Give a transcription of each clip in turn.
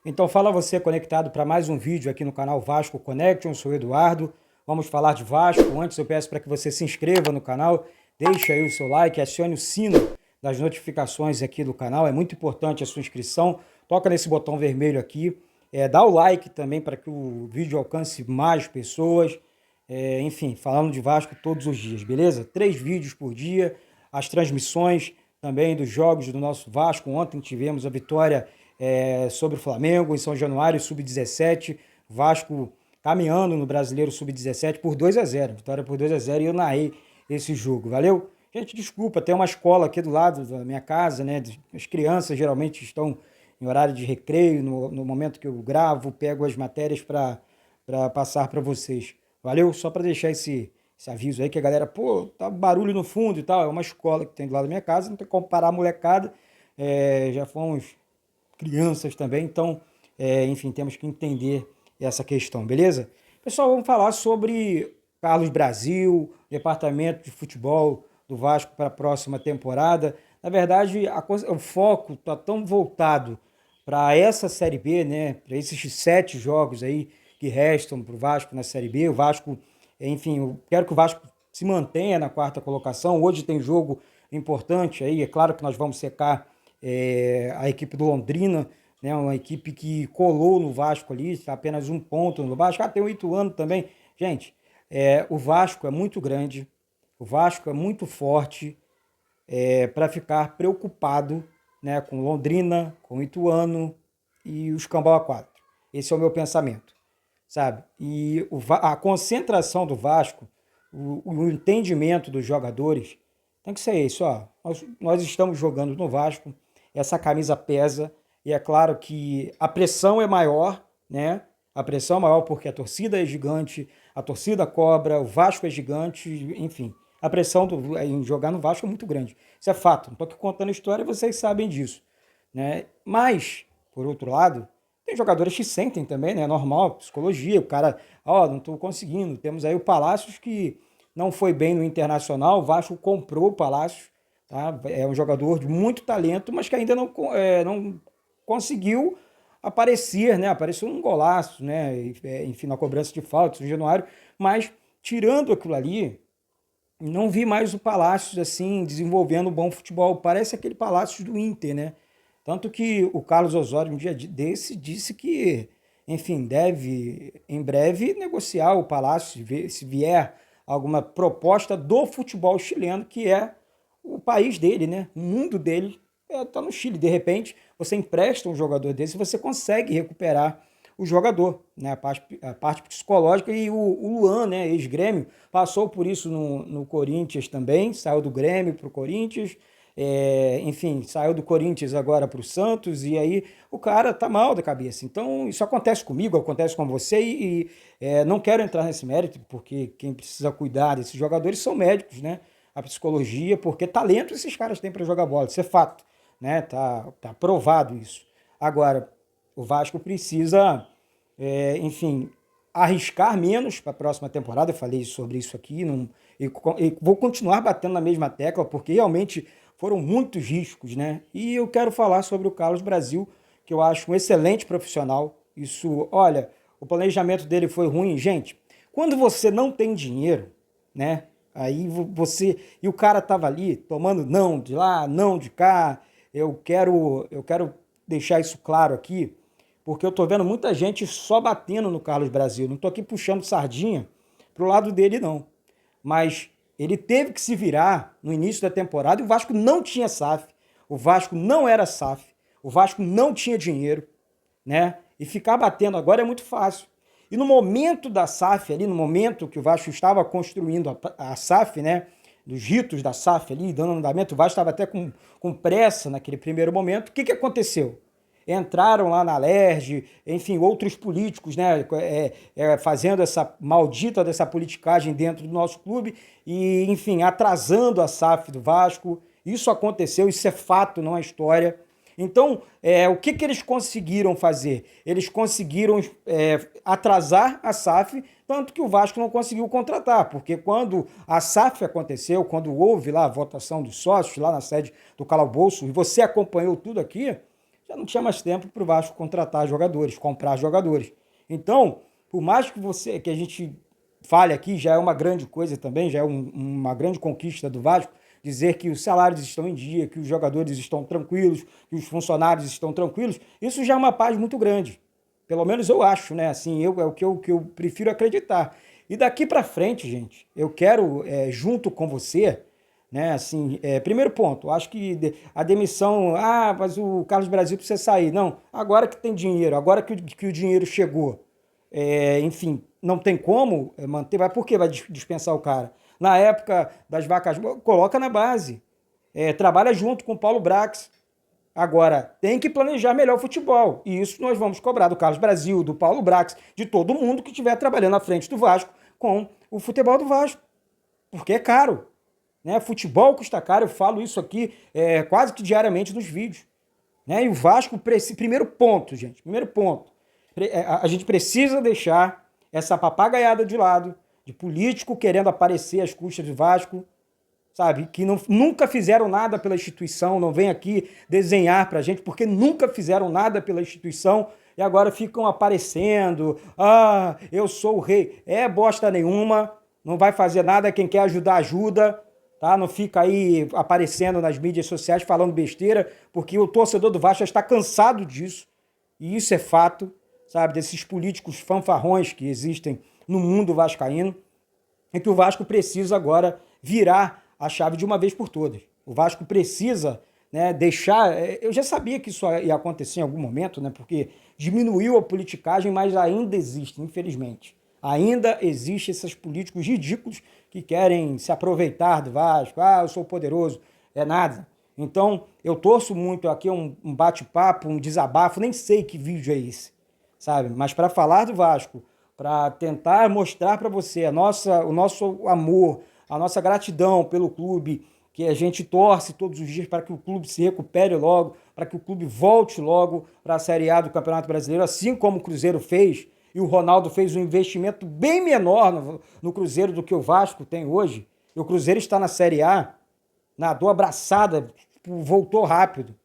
Então fala você conectado para mais um vídeo aqui no canal Vasco Connection, sou o Eduardo, vamos falar de Vasco. Antes eu peço para que você se inscreva no canal, deixe aí o seu like, acione o sino das notificações aqui do canal, é muito importante a sua inscrição, toca nesse botão vermelho aqui, dá o like também para que o vídeo alcance mais pessoas, enfim, falando de Vasco todos os dias, beleza? 3 vídeos por dia, as transmissões também dos jogos do nosso Vasco. Ontem tivemos a vitória sobre o Flamengo em São Januário, sub-17, Vasco caminhando no Brasileiro sub-17 por 2-0, vitória por 2-0, e eu narrei esse jogo, valeu? Gente, desculpa, tem uma escola aqui do lado da minha casa, né? As crianças geralmente estão em horário de recreio, no momento que eu gravo, pego as matérias para passar para vocês, valeu? Só para deixar esse aviso aí que a galera, pô, tá barulho no fundo e tal, é uma escola que tem do lado da minha casa, não tem como parar a molecada, já fomos crianças também, então, enfim, temos que entender essa questão, beleza? Pessoal, vamos falar sobre Carlos Brasil, departamento de futebol do Vasco para a próxima temporada. Na verdade, o foco está tão voltado para essa Série B, né? Para esses 7 jogos aí que restam para o Vasco na Série B. O Vasco, enfim, eu quero que o Vasco se mantenha na 4ª colocação. Hoje tem jogo importante aí, é claro que nós vamos secar a equipe do Londrina, né, uma equipe que colou no Vasco ali, está apenas 1 ponto no Vasco, tem o Ituano também. Gente, o Vasco é muito grande, o Vasco é muito forte para ficar preocupado, né, com Londrina, com Ituano e os Cambau A4. Esse é o meu pensamento, sabe? E a concentração do Vasco, o entendimento dos jogadores tem que ser isso, ó. Nós estamos jogando no Vasco, essa camisa pesa, e é claro que a pressão é maior, né? A pressão é maior porque a torcida é gigante, a torcida cobra, o Vasco é gigante, enfim. A pressão em jogar no Vasco é muito grande. Isso é fato, não estou aqui contando história, vocês sabem disso, né? Mas, por outro lado, tem jogadores que sentem também, né? É normal, psicologia, o cara, não estou conseguindo. Temos aí o Palácios, que não foi bem no Internacional, o Vasco comprou o Palácios, tá? É um jogador de muito talento, mas que ainda não conseguiu aparecer, né? Apareceu um golaço, né? Enfim, na cobrança de falta, no Januário, mas tirando aquilo ali, não vi mais o Palácios assim desenvolvendo um bom futebol. Parece aquele Palácios do Inter, né? Tanto que o Carlos Osório, um dia desse, disse que, enfim, deve em breve negociar o Palácios, se vier alguma proposta do futebol chileno, que é o país dele, né? O mundo dele está no Chile. De repente, você empresta um jogador desse, você consegue recuperar o jogador, né? A parte psicológica. E o Luan, né, ex-Grêmio, passou por isso no Corinthians também, saiu do Grêmio para o Corinthians, enfim, saiu do Corinthians agora para o Santos, e aí o cara tá mal da cabeça. Então, isso acontece comigo, acontece com você, e não quero entrar nesse mérito, porque quem precisa cuidar desses jogadores são médicos, né? A psicologia, porque talento esses caras têm para jogar bola, isso é fato, né? Tá provado isso. Agora, o Vasco precisa, enfim, arriscar menos para a próxima temporada. Eu falei sobre isso aqui, e vou continuar batendo na mesma tecla, porque realmente foram muitos riscos, né? E eu quero falar sobre o Carlos Brasil, que eu acho um excelente profissional. Isso, olha, o planejamento dele foi ruim. Gente, quando você não tem dinheiro, né? Aí e o cara tava ali tomando não de lá, não de cá. Eu quero deixar isso claro aqui, porque eu tô vendo muita gente só batendo no Carlos Brasil. Não tô aqui puxando sardinha pro lado dele, não. Mas ele teve que se virar no início da temporada, e o Vasco não tinha SAF, o Vasco não era SAF, o Vasco não tinha dinheiro, né? E ficar batendo agora é muito fácil. E no momento da SAF ali, no momento que o Vasco estava construindo a SAF, né? Dos ritos da SAF ali, dando andamento, o Vasco estava até com pressa naquele primeiro momento. O que aconteceu? Entraram lá na Alerj, enfim, outros políticos, né, fazendo essa maldita dessa politicagem dentro do nosso clube e, enfim, atrasando a SAF do Vasco. Isso aconteceu, isso é fato, não é história. Então, o que eles conseguiram fazer? Eles conseguiram atrasar a SAF, tanto que o Vasco não conseguiu contratar, porque quando a SAF aconteceu, quando houve lá a votação dos sócios, lá na sede do Calabouço, e você acompanhou tudo aqui, já não tinha mais tempo para o Vasco contratar jogadores, comprar jogadores. Então, por mais que a gente fale aqui, já é uma grande coisa também, já é uma grande conquista do Vasco, dizer que os salários estão em dia, que os jogadores estão tranquilos, que os funcionários estão tranquilos, isso já é uma paz muito grande. Pelo menos eu acho, né? Assim, é o que eu prefiro acreditar. E daqui para frente, gente, eu quero, junto com você, né? Assim, primeiro ponto, acho que a demissão, mas o Carlos Brasil precisa sair. Não, agora que tem dinheiro, agora que o dinheiro chegou, enfim, não tem como manter, mas por que vai dispensar o cara? Na época das vacas, coloca na base, trabalha junto com o Paulo Brax. Agora, tem que planejar melhor o futebol. E isso nós vamos cobrar do Carlos Brasil, do Paulo Brax, de todo mundo que estiver trabalhando à frente do Vasco com o futebol do Vasco. Porque é caro. Né? Futebol custa caro, eu falo isso aqui quase que diariamente nos vídeos. Né? E o Vasco, primeiro ponto, gente, primeiro ponto. A gente precisa deixar essa papagaiada de lado, de político querendo aparecer às custas do Vasco, sabe? Que nunca fizeram nada pela instituição, não vem aqui desenhar pra gente, porque nunca fizeram nada pela instituição e agora ficam aparecendo. Eu sou o rei. Bosta nenhuma, não vai fazer nada, quem quer ajudar, ajuda, tá? Não fica aí aparecendo nas mídias sociais falando besteira, porque o torcedor do Vasco já está cansado disso, e isso é fato, sabe? Desses políticos fanfarrões que existem no mundo vascaíno, é que o Vasco precisa agora virar a chave de uma vez por todas. O Vasco precisa, né, deixar... Eu já sabia que isso ia acontecer em algum momento, né, porque diminuiu a politicagem, mas ainda existe, infelizmente. Ainda existem esses políticos ridículos que querem se aproveitar do Vasco. Eu sou poderoso. É nada. Então, eu torço muito aqui um bate-papo, um desabafo, nem sei que vídeo é esse, sabe? Mas para falar do Vasco, para tentar mostrar para você o nosso amor, a nossa gratidão pelo clube, que a gente torce todos os dias para que o clube se recupere logo, para que o clube volte logo para a Série A do Campeonato Brasileiro, assim como o Cruzeiro fez, e o Ronaldo fez um investimento bem menor no Cruzeiro do que o Vasco tem hoje. E o Cruzeiro está na Série A, nadou abraçada, voltou rápido,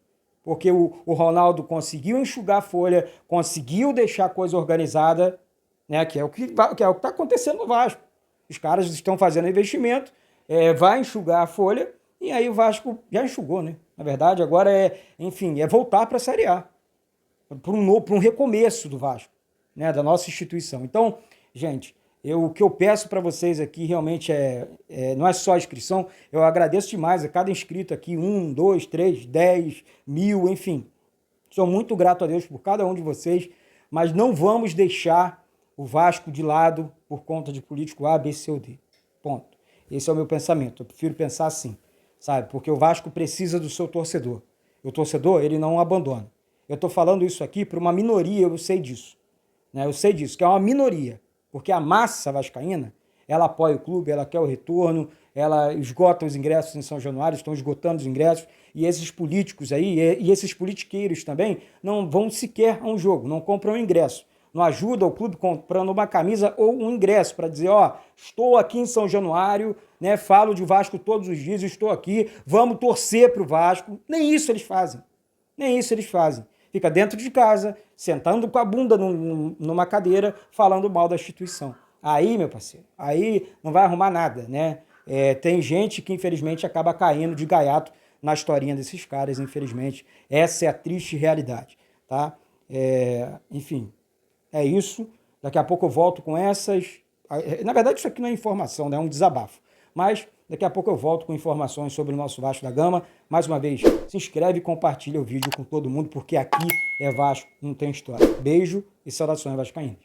porque o Ronaldo conseguiu enxugar a folha, conseguiu deixar a coisa organizada, né, que é o que está acontecendo no Vasco. Os caras estão fazendo investimento, vai enxugar a folha, e aí o Vasco já enxugou, né? Na verdade, agora é voltar para a Série A, para um recomeço do Vasco, né, da nossa instituição. Então, gente, o que eu peço para vocês aqui realmente não é só inscrição, eu agradeço demais a cada inscrito aqui, 1, 2, 3, 10, 1000, enfim. Sou muito grato a Deus por cada um de vocês, mas não vamos deixar o Vasco de lado por conta de político A, B, C ou D. Ponto. Esse é o meu pensamento. Eu prefiro pensar assim, sabe? Porque o Vasco precisa do seu torcedor. E o torcedor, ele não abandona. Eu estou falando isso aqui para uma minoria, eu sei disso. Né? Eu sei disso, que é uma minoria. Porque a massa vascaína, ela apoia o clube, ela quer o retorno, ela esgota os ingressos em São Januário, estão esgotando os ingressos, e esses políticos aí, e esses politiqueiros também, não vão sequer a um jogo, não compram ingresso. Não ajuda o clube comprando uma camisa ou um ingresso para dizer, estou aqui em São Januário, né, falo de Vasco todos os dias, estou aqui, vamos torcer para o Vasco. Nem isso eles fazem. Nem isso eles fazem. Fica dentro de casa, sentando com a bunda numa cadeira, falando mal da instituição. Aí, meu parceiro, aí não vai arrumar nada, né? Tem gente que, infelizmente, acaba caindo de gaiato na historinha desses caras, infelizmente. Essa é a triste realidade, tá? Enfim, é isso. Daqui a pouco eu volto com essas... Na verdade, isso aqui não é informação, né? É um desabafo. Mas daqui a pouco eu volto com informações sobre o nosso Vasco da Gama. Mais uma vez, se inscreve e compartilha o vídeo com todo mundo, porque aqui é Vasco, não tem história. Beijo e saudações vascaínas.